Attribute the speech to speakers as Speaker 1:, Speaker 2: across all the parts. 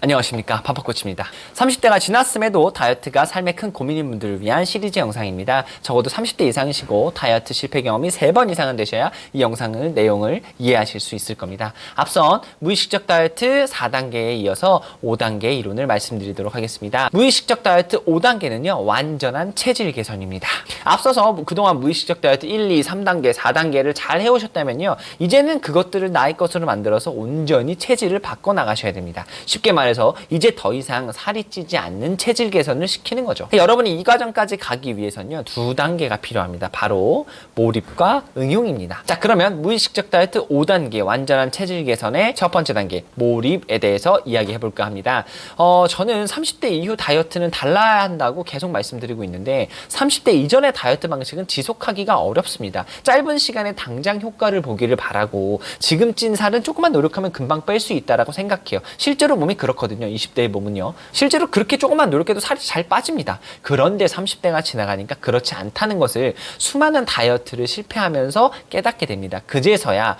Speaker 1: 안녕하십니까, 파파코치입니다. 30대가 지났음에도 다이어트가 삶의 큰 고민인 분들을 위한 시리즈 영상입니다. 적어도 30대 이상이시고 다이어트 실패 경험이 3번 이상은 되셔야 이 영상을 내용을 이해하실 수 있을 겁니다. 앞선 무의식적 다이어트 4단계에 이어서 5단계의 이론을 말씀드리도록 하겠습니다. 무의식적 다이어트 5단계는요 완전한 체질 개선입니다. 앞서서 그동안 무의식적 다이어트 1, 2, 3단계, 4단계를 잘 해오셨다면요 이제는 그것들을 나의 것으로 만들어서 온전히 체질을 바꿔나가셔야 됩니다. 쉽게 말해서 이제 더 이상 살이 찌지 않는 체질 개선을 시키는 거죠. 여러분이 이 과정까지 가기 위해서는요 2단계가 필요합니다. 바로 몰입과 응용입니다. 자, 그러면 무의식적 다이어트 5단계 완전한 체질 개선의 첫 번째 단계 몰입에 대해서 이야기해 볼까 합니다. 저는 30대 이후 다이어트는 달라야 한다고 계속 말씀드리고 있는데 30대 이전의 다이어트 방식은 지속하기가 어렵습니다. 짧은 시간에 당장 효과를 보기를 바라고 지금 찐 살은 조금만 노력하면 금방 뺄 수 있다라고 생각해요. 실제로 몸이 그렇거든요. 20대의 몸은요. 실제로 그렇게 조금만 노력해도 살이 잘 빠집니다. 그런데 30대가 지나가니까 그렇지 않다는 것을 수많은 다이어트를 실패하면서 깨닫게 됩니다. 그제서야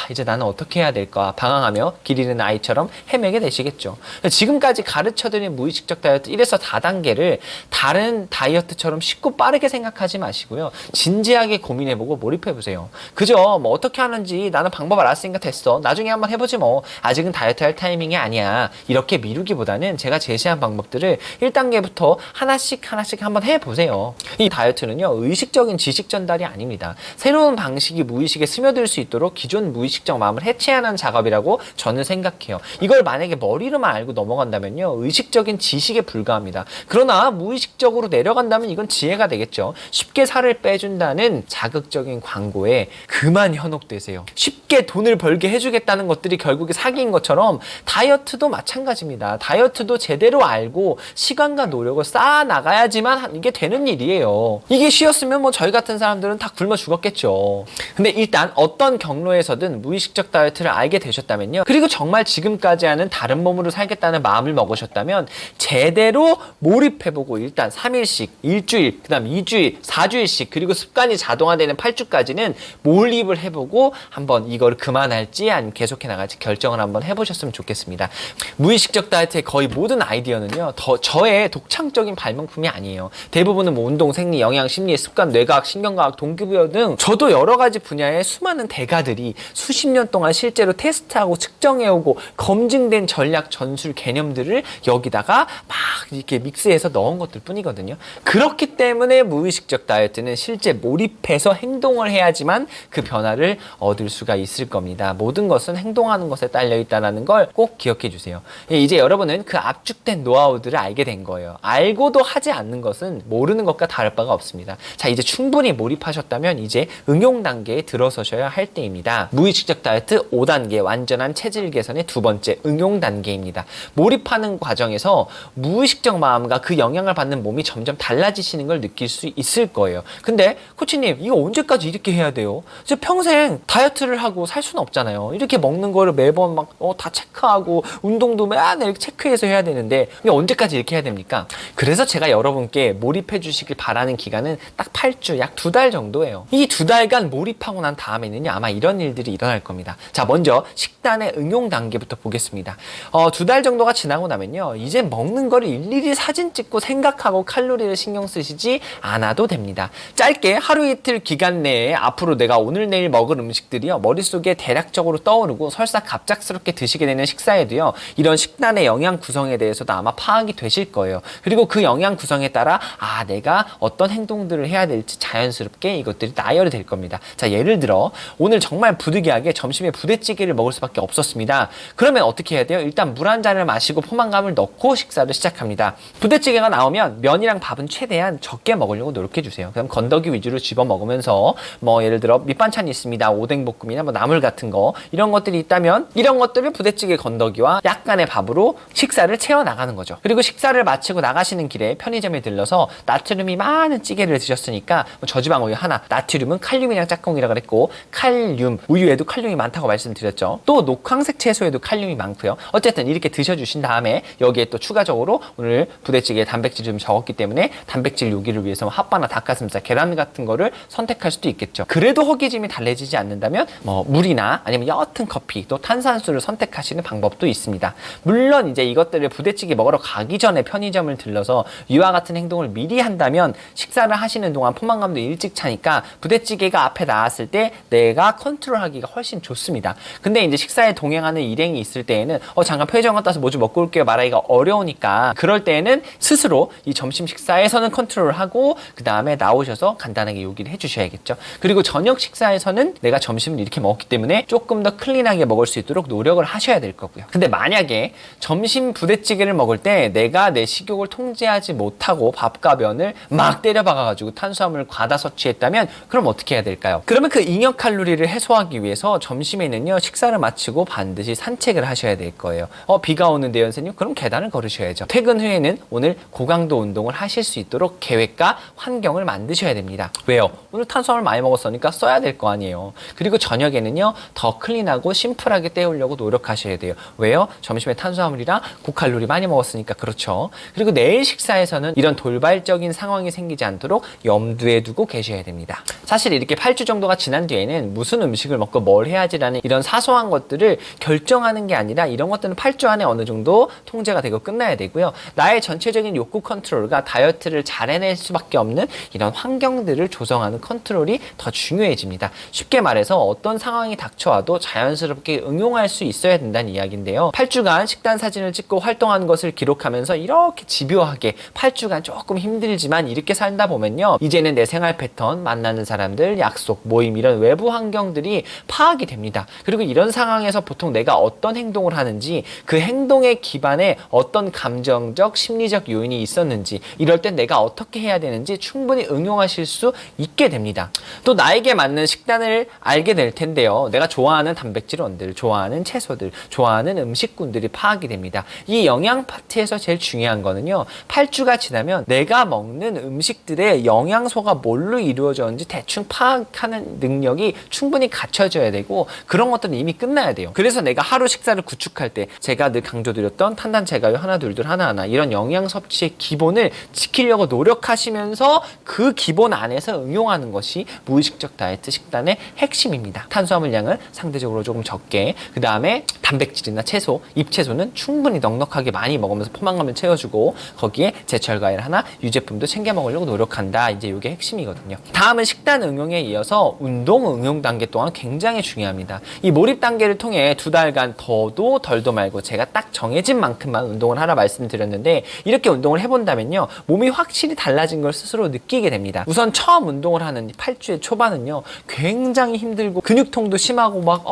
Speaker 1: 이제 나는 어떻게 해야 될까 방황하며 길 잃은 아이처럼 헤매게 되시겠죠. 지금까지 가르쳐드린 무의식적 다이어트 1에서 4단계를 다른 다이어트처럼 쉽고 빠르게 생각하지 마시고요. 진지하게 고민해보고 몰입해보세요. 그저 뭐 어떻게 하는지 나는 방법 알았으니까 됐어. 나중에 한번 해보지 뭐. 아직은 다이어트 할 타이밍이 아니야. 이렇게 미루기보다는 제가 제시한 방법들을 1단계부터 하나씩 한번 해보세요. 이 다이어트는요 의식적인 지식 전달이 아닙니다. 새로운 방식이 무의식에 스며들 수 있도록 기존 무의식적 마음을 해체하는 작업이라고 저는 생각해요. 이걸 만약에 머리로만 알고 넘어간다면요 의식적인 지식에 불과합니다. 그러나 무의식적으로 내려간다면 이건 지혜가 되겠죠. 쉽게 살을 빼준다는 자극적인 광고에 그만 현혹되세요. 쉽게 돈을 벌게 해주겠다는 것들이 결국에 사기인 것처럼 다이어트도 마찬가지입니다. 다이어트도 제대로 알고 시간과 노력을 쌓아 나가야지만 이게 되는 일이에요. 이게 쉬웠으면 뭐 저희 같은 사람들은 다 굶어 죽었겠죠. 근데 일단 어떤 경로에서든 무의식적 다이어트를 알게 되셨다면요. 그리고 정말 지금까지 하는 다른 몸으로 살겠다는 마음을 먹으셨다면 제대로 몰입해보고 일단 3일씩, 일주일, 그 다음 2주일, 4주일씩 그리고 습관이 자동화되는 8주까지는 몰입을 해보고 한번 이걸 그만할지 아니면 계속해 나갈지 결정을 한번 해보셨으면 좋겠습니다. 무의식적 다이어트의 거의 모든 아이디어는요 저의 독창적인 발명품이 아니에요. 대부분은 뭐 운동, 생리, 영양, 심리, 습관, 뇌과학, 신경과학, 동기부여 등 저도 여러 가지 분야의 수많은 대가들이 수십 년 동안 실제로 테스트하고 측정해오고 검증된 전략, 전술, 개념들을 여기다가 막 이렇게 믹스해서 넣은 것들 뿐이거든요. 그렇기 때문에 무의식적 다이어트는 실제 몰입해서 행동을 해야지만 그 변화를 얻을 수가 있을 겁니다. 모든 것은 행동하는 것에 딸려 있다는 걸 꼭 기억해 주세요. 이제 여러분은 그 압축된 노하우들을 알게 된 거예요. 알고도 하지 않는 것은 모르는 것과 다를 바가 없습니다. 자, 이제 충분히 몰입하셨다면 이제 응용 단계에 들어서셔야 할 때입니다. 무의식적 다이어트 5단계 완전한 체질 개선의 두 번째 응용 단계입니다. 몰입하는 과정에서 무의식적 마음과 그 영향을 받는 몸이 점점 달라지시는 걸 느낄 수 있을 거예요. 근데 코치님 이거 언제까지 이렇게 해야 돼요? 이제 평생 다이어트를 하고 살 수는 없잖아요. 이렇게 먹는 거를 매번 막 다 체크하고 운동도 매일 이렇게 체크해서 해야 되는데 언제까지 이렇게 해야 됩니까? 그래서 제가 여러분께 몰입해 주시길 바라는 기간은 딱 8주, 약 2달 정도예요. 이 2달간 몰입하고 난 다음에는요 아마 이런 일들이 일어날 겁니다. 자, 먼저 식단의 응용 단계부터 보겠습니다. 2달 정도가 지나고 나면요 이제 먹는 거를 일일이 사진 찍고 생각하고 칼로리를 신경 쓰시지 않아도 됩니다. 짧게 하루 이틀 기간 내에 앞으로 내가 오늘 내일 먹을 음식들이요 머릿속에 대략적으로 떠오르고 설사 갑작스럽게 드시게 되는 식사에도요 이런 식단의 영양 구성에 대해서도 아마 파악이 되실 거예요. 그리고 그 영양 구성에 따라 내가 어떤 행동들을 해야 될지 자연스럽게 이것들이 나열이 될 겁니다. 자, 예를 들어 오늘 정말 부득이하게 점심에 부대찌개를 먹을 수밖에 없었습니다. 그러면 어떻게 해야 돼요? 일단 물 한 잔을 마시고 포만감을 넣고 식사를 시작합니다. 부대찌개가 나오면 면이랑 밥은 최대한 적게 먹으려고 노력해 주세요. 그럼 건더기 위주로 집어 먹으면서 뭐 예를 들어 밑반찬이 있습니다. 오뎅볶음이나 뭐 나물 같은 거 이런 것들이 있다면 이런 것들을 부대찌개 건더기와 약간의 밥으로 식사를 채워 나가는 거죠. 그리고 식사를 마치고 나가시는 길에 편의점에 들러서 나트륨이 많은 찌개를 드셨으니까 저지방 우유 하나, 나트륨은 칼륨이랑 짝꿍이라 그랬고 칼륨, 우유에도 칼륨이 많다고 말씀드렸죠. 또 녹황색 채소에도 칼륨이 많고요. 어쨌든 이렇게 드셔주신 다음에 여기에 또 추가적으로 오늘 오늘 부대찌개에 단백질이 좀 적었기 때문에 단백질 요기를 위해서 핫바나 닭가슴살, 계란 같은 거를 선택할 수도 있겠죠. 그래도 허기짐이 달래지지 않는다면 뭐 물이나 아니면 옅은 커피, 또 탄산수를 선택하시는 방법도 있습니다. 물론 이제 이것들을 부대찌개 먹으러 가기 전에 편의점을 들러서 이와 같은 행동을 미리 한다면 식사를 하시는 동안 포만감도 일찍 차니까 부대찌개가 앞에 나왔을 때 내가 컨트롤하기가 훨씬 좋습니다. 근데 이제 식사에 동행하는 일행이 있을 때에는 잠깐 편의점 갔다 와서 뭐 좀 먹고 올게요 말하기가 어려우니까, 그럴 때에는 스스로 이 점심 식사에서는 컨트롤하고 그 다음에 나오셔서 간단하게 요기를 해주셔야겠죠. 그리고 저녁 식사에서는 내가 점심을 이렇게 먹었기 때문에 조금 더 클린하게 먹을 수 있도록 노력을 하셔야 될 거고요. 근데 만약에 점심 부대찌개를 먹을 때 내가 내 식욕을 통제하지 못하고 밥과 면을 막 때려 박아가지고 탄수화물을 과다 섭취했다면 그럼 어떻게 해야 될까요? 그러면 그 잉여 칼로리를 해소하기 위해서 점심에는요, 식사를 마치고 반드시 산책을 하셔야 될 거예요. 비가 오는데요 선생님? 그럼 계단을 걸으셔야죠. 퇴근 후에는 오늘 고강도 운동을 하실 수 있도록 계획과 환경을 만드셔야 됩니다. 왜요? 오늘 탄수화물 많이 먹었으니까 써야 될 거 아니에요. 그리고 저녁에는요, 더 클린하고 심플하게 때우려고 노력하셔야 돼요. 왜요? 점심에 탄수화물이랑 고칼로리 많이 먹었으니까. 그렇죠. 그리고 내일 식사에서는 이런 돌발적인 상황이 생기지 않도록 염두에 두고 계셔야 됩니다. 사실 이렇게 8주 정도가 지난 뒤에는 무슨 음식을 먹고 뭘 해야지라는 이런 사소한 것들을 결정하는 게 아니라 이런 것들은 8주 안에 어느 정도 통제가 되고 끝나야 되고요. 나의 전체적인 욕구 컨트롤과 다이어트를 잘 해낼 수밖에 없는 이런 환경들을 조성하는 컨트롤이 더 중요해집니다. 쉽게 말해서 어떤 상황이 닥쳐와도 자연스럽게 응용할 수 있어야 된다는 이야기인데요. 8주간 식단 사진을 찍고 활동하는 것을 기록하면서 이렇게 집요하게 8주간 조금 힘들지만 이렇게 살다 보면요, 이제는 내 생활 패턴, 만나는 사람들, 약속, 모임 이런 외부 환경들이 파악이 됩니다. 그리고 이런 상황에서 보통 내가 어떤 행동을 하는지, 그 행동의 기반에 어떤 감정적, 심리적 요인이 있었는지, 이럴 땐 내가 어떻게 해야 되는지 충분히 응용하실 수 있게 됩니다. 또 나에게 맞는 식단을 알게 될 텐데요. 내가 좋아하는 단백질원들, 좋아하는 채소들, 좋아하는 음식군들이 파악이 됩니다. 이 영양 파트에서 제일 중요한 거는요, 8주가 지나면 내가 먹는 음식들의 영양소가 뭘로 이루어졌는지 대충 파악하는 능력이 충분히 갖춰져야 되고, 그런 것들은 이미 끝나야 돼요. 그래서 내가 하루 식사를 구축할 때 제가 늘 강조드렸던 탄단제가요 하나 둘둘 하나하나 이런 영양 섭취의 기본을 지키려고 노력하시면서 그 기본 안에서 응용하는 것이 무의식적 다이어트 식단의 핵심입니다. 탄수화물 양을 상대적으로 조금 적게, 그 다음에 단백질이나 채소, 잎채소는 충분히 넉넉하게 많이 먹으면서 포만감을 채워주고, 거기에 제철 과일 하나, 유제품도 챙겨 먹으려고 노력한다. 이제 이게 핵심이거든요. 다음은 식단 응용에 이어서 운동 응용 단계 또한 굉장히 중요합니다. 이 몰입 단계를 통해 2달간 더도 덜도 말고 제가 딱 정해진 만큼만 운동을 하라 말씀드렸는데, 이렇게 운동을 해본다면요, 몸이 확실히 달라진 걸 스스로 느끼게 됩니다. 우선 처음 운동을 하는 8주의 초반은요, 굉장히 힘들고 근육통도 심하고 막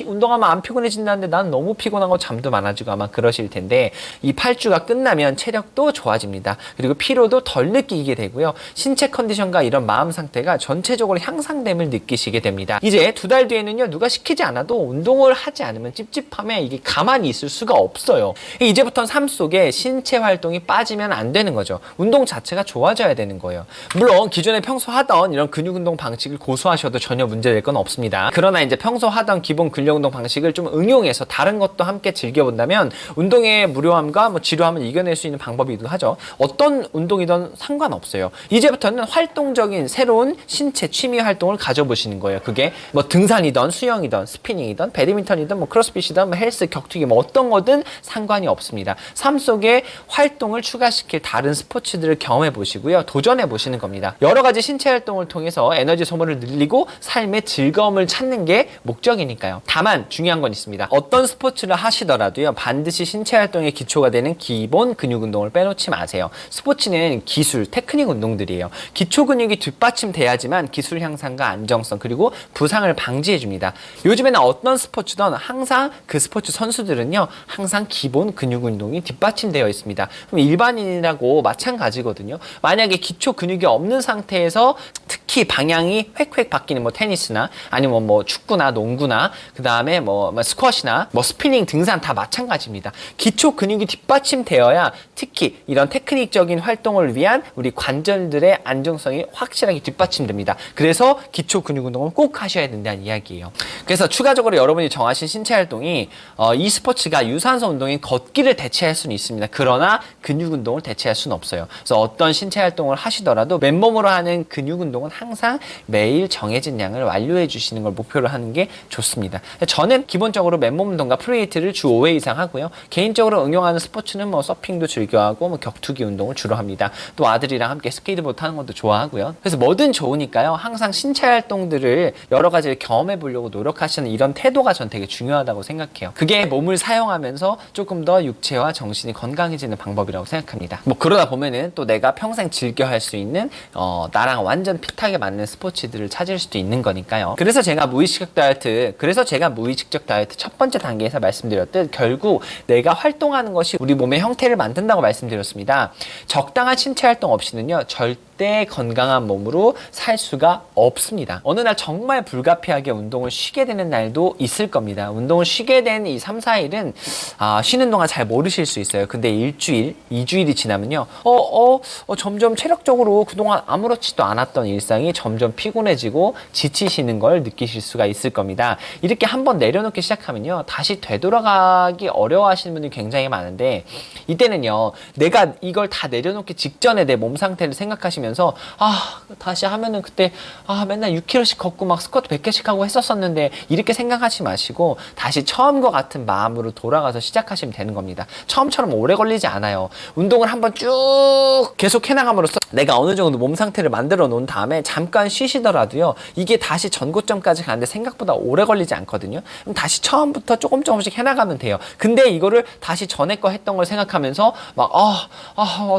Speaker 1: 운동하면 안 피곤해진다는데 난 너무 피곤하고 잠도 많아지고 아마 그러실 텐데, 이 8주가 끝나면 체력도 좋아집니다. 그리고 피로도 덜 느끼게 되고요, 신체 컨디션과 이런 마음 상태가 전체적으로 향상됨을 느끼시게 됩니다. 이제 2달 뒤에는요, 누가 시키지 않아도 운동을 하지 않으면 찝찝함에 이게 가만히 있을 수가 없어요. 이제부터는 삶 속에 신체 활동이 빠지면 안 되는 거죠. 운동 자체가 좋아져야 되는 거예요. 물론 기존에 평소 하던 이런 근육 운동 방식을 고수하셔도 전혀 문제될 건 없습니다. 그러나 이제 평소 하던 기본 근력 운동 방식을 좀 응용해서 다른 것도 함께 즐겨본다면 운동의 무료함과 지루함을 이겨낼 수 있는 방법이기도 하죠. 어떤 운동이든 상관없어요. 이제부터는 활동적인 새로운 신체 취미 활동을 가져보시는 거예요. 그게 등산이든 수영이든 스피닝이든 배드민턴이든 크로스핏이든 헬스, 격투기 어떤 거든 상관이 없습니다. 삶 속에 활동을 추가시킬 다른 스포츠들을 경험해 보시고요, 도전해 보시는 겁니다. 여러 가지 신체 활동을 통해서 에너지 소모를 늘리고 삶의 즐거움을 찾는 게 목적이니까요. 다만 중요한 건 있습니다. 어떤 스포츠를 하시더라도요, 반드시 신체 활동의 기초가 되는 기본 근육 운동을 빼놓지 마세요. 스포츠는 기술, 테크닉 운동들이에요. 기초 근육이 뒷받침돼야지만 기술 향상과 안정성, 그리고 부상을 방지해 줍니다. 요즘에는 어떤 스포츠든 항상 그 스포츠 선수들은요, 항상 기본 근육 운동이 뒷받침되어 있습니다. 그럼 일반인이라고 마찬가지거든요. 만약에 기초 근육이 없는 상태에서 특히 방향이 획획 바뀌는 테니스나 아니면 축구나 농구나 그 다음에 스쿼시나 스피닝, 등산 다 마찬가지입니다. 기초 근육이 뒷받침되어야 특히 이런 테크닉적인 활동을 위한 우리 관절들의 안정성이 확실하게 뒷받침됩니다. 그래서 기초 근육 운동을 꼭 하셔야 된다는 이야기예요. 그래서 추가적으로 여러분이 정하신 신체 활동이 이 스포츠가 유산소 운동인 걷기를 대체할 수는 있습니다. 그러나 근육 운동을 대체할 수는 없어요. 그래서 어떤 신체 활동을 하시더라도 맨몸으로 하는 근육 운동은 항상 매일 정해진 양을 완료해 주시는 걸 목표로 하는 게 좋습니다. 저는 기본적으로 맨몸 운동과 프리웨이트를 주 5회 이상 하고요. 개인적으로 응용하는 스포츠는 뭐 서핑도 즐겨하고 뭐 격투기 운동을 주로 합니다. 또 아들이랑 함께 스케이트보드 타는 것도 좋아하고요. 그래서 뭐든 좋으니까요. 항상 신체 활동들을 여러 가지를 경험해 보려고 노력하시는 이런 태도가 전 되게 중요하다고 생각해요. 그게 몸을 사용하면서 조금 더 육체와 정신이 건강해지는 방법이라고 생각합니다. 뭐 그러다 보면은 또 내가 평생 즐겨 할 수 있는 나랑 완전 핏하게 맞는 스포츠들을 찾을 수도 있는 거니까요. 그래서 제가 무의식적 다이어트 첫 번째 단계에서 말씀드렸듯 결국 내가 활동하는 것이 우리 몸의 형태를 만든다고 말씀드렸습니다. 적당한 신체 활동 없이는요 절대 건강한 몸으로 살 수가 없습니다. 어느 날 정말 불가피하게 운동을 쉬게 되는 날도 있을 겁니다. 운동을 쉬게 된 이 3, 4일은 쉬는 동안 잘 모르실 수 있어요. 근데 일주일, 2주일이 지나면요 점점 체력적으로 그동안 아무렇지도 않았던 일상이 점점 피곤해지고 지치시는 걸 느끼실 수가 있을 겁니다. 이렇게 한번 내려놓기 시작하면요 다시 되돌아가기 어려워하시는 분들이 굉장히 많은데 이때는요 내가 이걸 다 내려놓기 직전에 내 몸 상태를 생각하시면서 다시 하면은 그때 맨날 6km씩 걷고 막 스쿼트 100개씩 하고 했었었는데 이렇게 생각하지 마시고 다시 처음과 같은 마음으로 돌아가서 시작하시면 되는 겁니다. 처음처럼 오래 걸리지 않아요. 운동을 한번 쭉 계속 해나감으로써 내가 어느 정도 몸 상태를 만들어 놓은 다음에 잠깐 쉬시더라도요 이게 다시 전고점까지 가는데 생각보다 오래 걸리지 않거든요. 그럼 다시 처음부터 조금씩 해나가면 돼요. 근데 이거를 다시 전에 거 했던 걸 생각하면서 막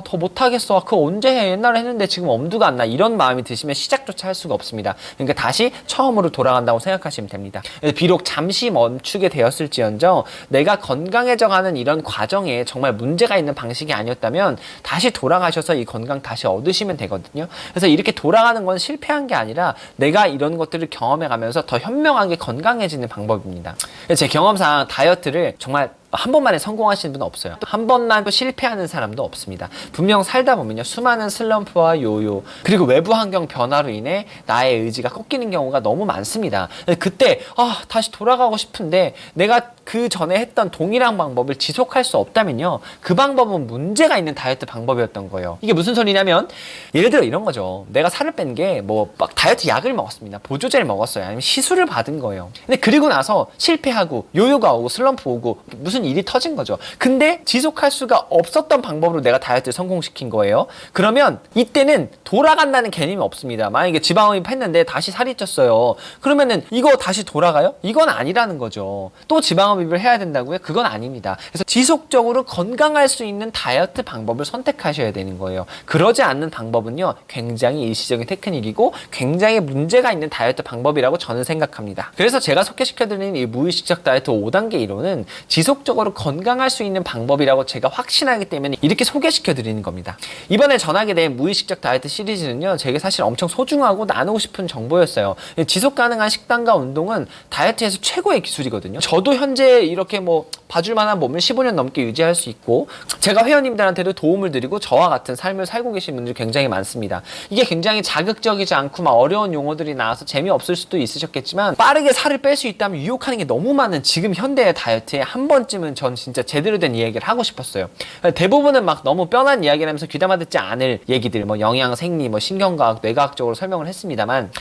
Speaker 1: 더 못하겠어. 그거 언제 해? 옛날에 했는데 지금 엄두가 안 나. 이런 마음이 드시면 시작조차 할 수가 없습니다. 그러니까 다시 처음으로 돌아간다고 생각하시면 됩니다. 비록 잠시 멈추게 되었을지언정 내가 건강해져가는 이런 과정에 정말 문제가 있는 방식이 아니었다면 다시 돌아가셔서 이 건강 다시 얻으시면 되거든요. 그래서 이렇게 돌아가는 건 실패한 게 아니라 내가 이런 것들을 경험해가면서 더 현명하게 건강해지는 방법입니다. 제 경험상 다이어트를 정말 한 번만에 성공하시는 분은 없어요. 한 번만 실패하는 사람도 없습니다. 분명 살다 보면요 수많은 슬럼프와 요요 그리고 외부 환경 변화로 인해 나의 의지가 꺾이는 경우가 너무 많습니다. 그때 다시 돌아가고 싶은데 내가 그 전에 했던 동일한 방법을 지속할 수 없다면요 그 방법은 문제가 있는 다이어트 방법이었던 거예요. 이게 무슨 소리냐면 예를 들어 이런 거죠. 내가 살을 뺀 게 뭐 막 다이어트 약을 먹었습니다. 보조제를 먹었어요. 아니면 시술을 받은 거예요. 근데 그리고 나서 실패하고 요요가 오고 슬럼프 오고 무슨 일이 터진 거죠. 근데 지속할 수가 없었던 방법으로 내가 다이어트를 성공시킨 거예요. 그러면 이때는 돌아간다는 개념이 없습니다. 만약에 지방흡입 했는데 다시 살이 쪘어요. 그러면은 이거 다시 돌아가요? 이건 아니라는 거죠. 또 지방흡입을 해야 된다고요? 그건 아닙니다. 그래서 지속적으로 건강할 수 있는 다이어트 방법을 선택하셔야 되는 거예요. 그러지 않는 방법은요 굉장히 일시적인 테크닉이고 굉장히 문제가 있는 다이어트 방법이라고 저는 생각합니다. 그래서 제가 소개시켜드리는 이 무의식적 다이어트 5단계 이론은 지속적으로 건강할 수 있는 방법이라고 제가 확신하기 때문에 이렇게 소개시켜드리는 겁니다. 이번에 전하게 된 무의식적 다이어트 시리즈는요 제게 사실 엄청 소중하고 나누고 싶은 정보였어요. 지속 가능한 식단과 운동은 다이어트에서 최고의 기술이거든요. 저도 현재 이렇게 뭐 봐줄 만한 몸을 15년 넘게 유지할 수 있고 제가 회원님들한테도 도움을 드리고 저와 같은 삶을 살고 계신 분들이 굉장히 많습니다. 이게 굉장히 자극적이지 않고 막 어려운 용어들이 나와서 재미없을 수도 있으셨겠지만 빠르게 살을 뺄 수 있다면 유혹하는 게 너무 많은 지금 현대의 다이어트에 한 번쯤은 전 진짜 제대로 된 이야기를 하고 싶었어요. 대부분은 막 너무 뻔한 이야기를 하면서 귀담아 듣지 않을 얘기들 뭐 영양, 생리, 뭐 신경과학, 뇌과학적으로 설명을 했습니다만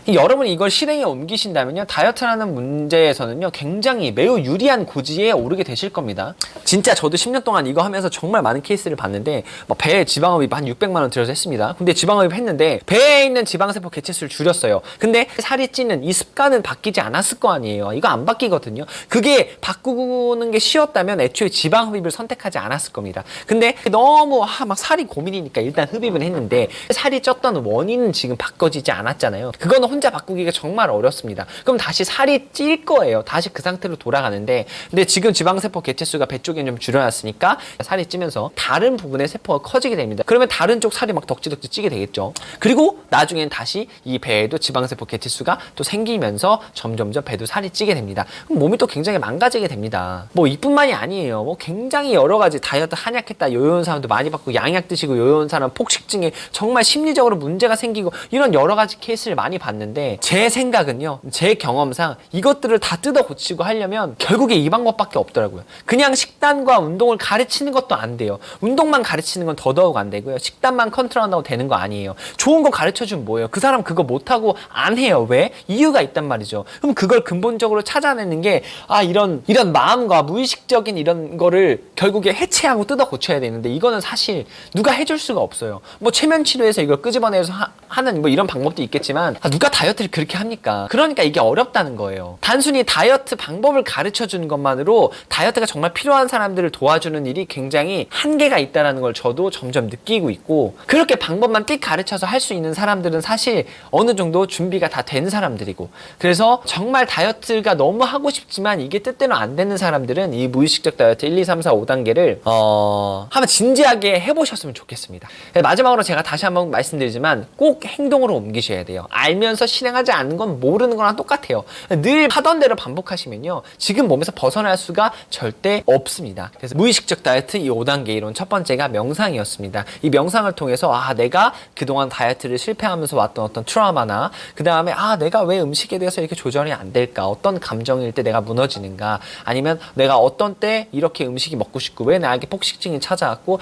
Speaker 1: 여러분이 이걸 실행에 옮기신다면요 다이어트라는 문제에서는요 굉장히 매우 유리한 고지에 오르게 되실 겁니다. 진짜 저도 10년 동안 이거 하면서 정말 많은 케이스를 봤는데 막 배에 지방흡입 한 600만 원 들여서 했습니다. 근데 지방흡입 했는데 배에 있는 지방세포 개체수를 줄였어요. 근데 살이 찌는 이 습관은 바뀌지 않았을 거 아니에요. 이거 안 바뀌거든요. 그게 바꾸는 게 쉬웠다면 애초에 지방흡입을 선택하지 않았을 겁니다. 근데 너무 막 살이 고민이니까 일단 흡입을 했는데 살이 쪘던 원인은 지금 바꿔지지 않았잖아요. 그거는 혼자 바꾸기가 정말 어렵습니다. 그럼 다시 살이 찔 거예요. 다시 그 상태로 돌아가는데, 근데 지금 지방세포 개체수가 배 쪽에 좀 줄여놨으니까 살이 찌면서 다른 부분의 세포가 커지게 됩니다. 그러면 다른 쪽 살이 막 덕지덕지 찌게 되겠죠. 그리고 나중엔 다시 이 배에도 지방세포 개체수가 또 생기면서 점점점 배도 살이 찌게 됩니다. 그럼 몸이 또 굉장히 망가지게 됩니다. 뭐 이뿐만이 아니에요. 뭐 굉장히 여러 가지 다이어트 한약했다 요요한 사람도 많이 받고, 양약 드시고 요요한 사람 폭식증에 정말 심리적으로 문제가 생기고, 이런 여러 가지 케이스를 많이 봤는데, 제 생각은요, 제 경험상 이것들을 다 뜯어 고치고 하려면 결국에 이 방법밖에 없더라고요. 그냥 식단과 운동을 가르치는 것도 안 돼요. 운동만 가르치는 건 더더욱 안 되고요. 식단만 컨트롤한다고 되는 거 아니에요. 좋은 거 가르쳐주면 뭐예요? 그 사람 그거 못하고 안 해요. 왜? 이유가 있단 말이죠. 그럼 그걸 근본적으로 찾아내는 게, 이런 마음과 무의식적인 이런 거를 결국에 해체하고 뜯어 고쳐야 되는데, 이거는 사실 누가 해줄 수가 없어요. 뭐 최면 치료에서 이걸 끄집어내서 하는 뭐 이런 방법도 있겠지만, 누가 다이어트를 그렇게 합니까? 그러니까 이게 어렵다는 거예요. 단순히 다이어트 방법을 가르쳐 주는 것만으로 다이어트가 정말 필요한 사람들을 도와주는 일이 굉장히 한계가 있다는 걸 저도 점점 느끼고 있고, 그렇게 방법만 띡 가르쳐서 할 수 있는 사람들은 사실 어느 정도 준비가 다 된 사람들이고, 그래서 정말 다이어트가 너무 하고 싶지만 이게 뜻대로 안 되는 사람들은 이 무의식적 다이어트 1, 2, 3, 4, 5단계를 한번 진지하게 해보셨으면 좋겠습니다. 마지막으로 제가 다시 한번 말씀드리지만 꼭 행동으로 옮기셔야 돼요. 알면서 실행하지 않는 건 모르는 거랑 똑같아요. 늘 하던 대로 반복하시면요, 지금 몸에서 벗어날 수가 절대 없습니다. 그래서 무의식적 다이어트 이 5단계 이론 첫 번째가 명상이었습니다. 이 명상을 통해서 내가 그동안 다이어트를 실패하면서 왔던 어떤 트라우마나, 그 다음에 내가 왜 음식에 대해서 이렇게 조절이 안 될까, 어떤 감정일 때 내가 무너지는가, 아니면 내가 어떤 때 이렇게 음식이 먹고 싶고 왜 나에게 폭식증이 찾아왔고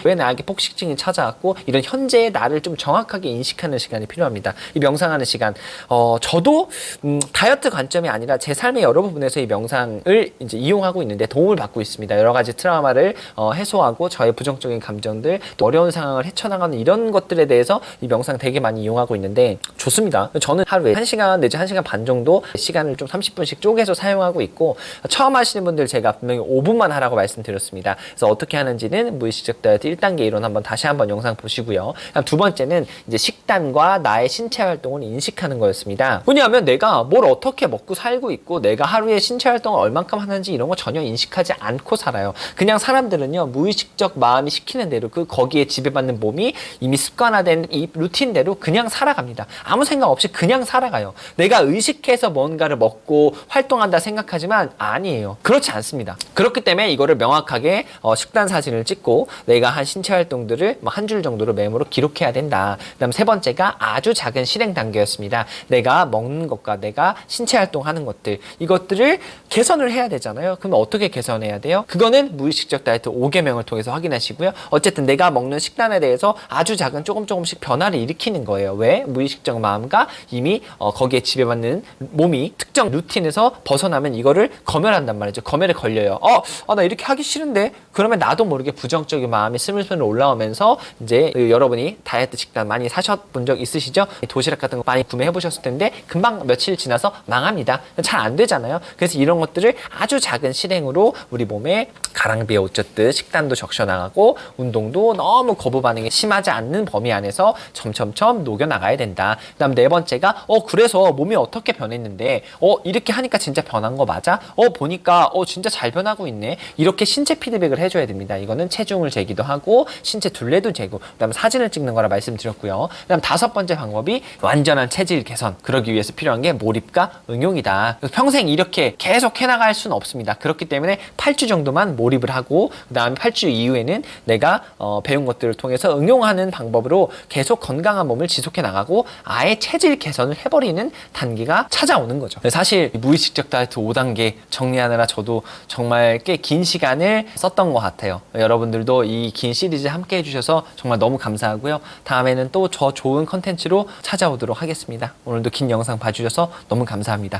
Speaker 1: 이런 현재의 나를 좀 정확하게 인식하는 시간이 필요합니다. 이 명상하는 시간, 저도 다이어트 관점이 아니라 제 삶의 여러 부분에서 이 명상을 이제 이용하고 있는데 도움을 받고 있습니다. 여러 가지 트라우마를 해소하고 저의 부정적인 감정들, 또 어려운 상황을 헤쳐나가는 이런 것들에 대해서 이 명상 되게 많이 이용하고 있는데 좋습니다. 저는 하루에 1시간 내지 1시간 반 정도 시간을 좀 30분씩 쪼개서 사용하고 있고, 처음 하시는 분들 제가 분명히 5분만 하라고 말씀드렸습니다. 그래서 어떻게 하는지는 무의식적 다이어트 1단계 이론 다시 한번 영상 보시고요. 두 번째는 이제 식단과 나의 신체 활동을 인식하는 거였습니다. 왜냐하면 내가 뭘 어떻게 먹고 살고 있고 내가 하루에 신체 활동을 얼만큼 하는지 이런 거 전혀 인식하지 않고 살아요. 그냥 사람들은요, 무의식적 마음이 시키는 대로 거기에 지배받는 몸이 이미 습관화된 이 루틴대로 그냥 살아갑니다. 아무 생각 없이 그냥 살아가요. 내가 의식해서 뭔가를 먹고 활동한다 생각하지만 아니에요. 그렇지 않습니다. 그렇기 때문에 이거를 명확하게 식단 사진을 찍고 내가 한 신체 활동들을 한 줄 정도로 메모로 기록해야 된다. 그 다음 세 번째가 아주 작은 실행 단계였습니다. 내가 먹는 것과 내가 신체 활동하는 것들, 이것들을 개선을 해야 되잖아요. 그럼 어떻게 개선해야 돼요? 그거는 무의식적 다이어트 5계명을 통해서 확인하시고요. 어쨌든 내가 먹는 식단에 대해서 아주 작은 조금씩 변화를 일으키는 거예요. 왜? 무의식적 마음과 이미 거기에 지배받는 몸이 특정 루틴에서 벗어나면 이거를 검열한단 말이죠. 검열에 걸려요. 나 이렇게 하기 싫은데? 그러면 나도 모르게 부정적인 마음이 스물스물 올라오면서 이제 여러분이 다이어트 식단 많이 사셔본 적 있으시죠? 도시락 같은 거 많이 구매해 보셨을 텐데 금방 며칠 지나서 망합니다. 잘 안 되잖아요. 그래서 이런 것들을 아주 작은 실행으로 우리 몸에 가랑비에 옷 젖듯 식단도 적셔나가고 운동도 너무 거부 반응이 심하지 않는 범위 안에서 점점점 녹여나가야 된다. 그 다음 네 번째가 그래서 몸이 어떻게 변했는데 이렇게 하니까 진짜 변한 거 맞아? 보니까 진짜 잘 변하고 있네. 이렇게 신체 피드백을 해줘야 됩니다. 이거는 체중을 재기도 하고 신체 둘레도 재고, 그 다음 사진을 찍는 거라 말씀드렸고요. 그 다음 다섯 번째 방법이 완전한 체질 개선, 그러기 위해서 필요한 게 몰입과 응용이다. 그래서 평생 이렇게 계속 해나갈 수는 없습니다. 그렇기 때문에 8주 정도만 몰입을 하고, 그 다음에 8주 이후에는 내가 배운 것들을 통해서 응용하는 방법으로 계속 건강한 몸을 지속해 나가고 아예 체질 개선을 해버리는 단계가 찾아오는 거죠. 사실 무의식적 다이어트 5단계 정리하느라 저도 정말 꽤 긴 시간을 썼던 것 같아요. 여러분들도 이 긴 시리즈 함께 해주셔서 정말 너무 감사하고요. 다음에는 또 저 좋은 컨텐츠로 찾아오도록 하겠습니다. 오늘도 긴 영상 봐주셔서 너무 감사합니다.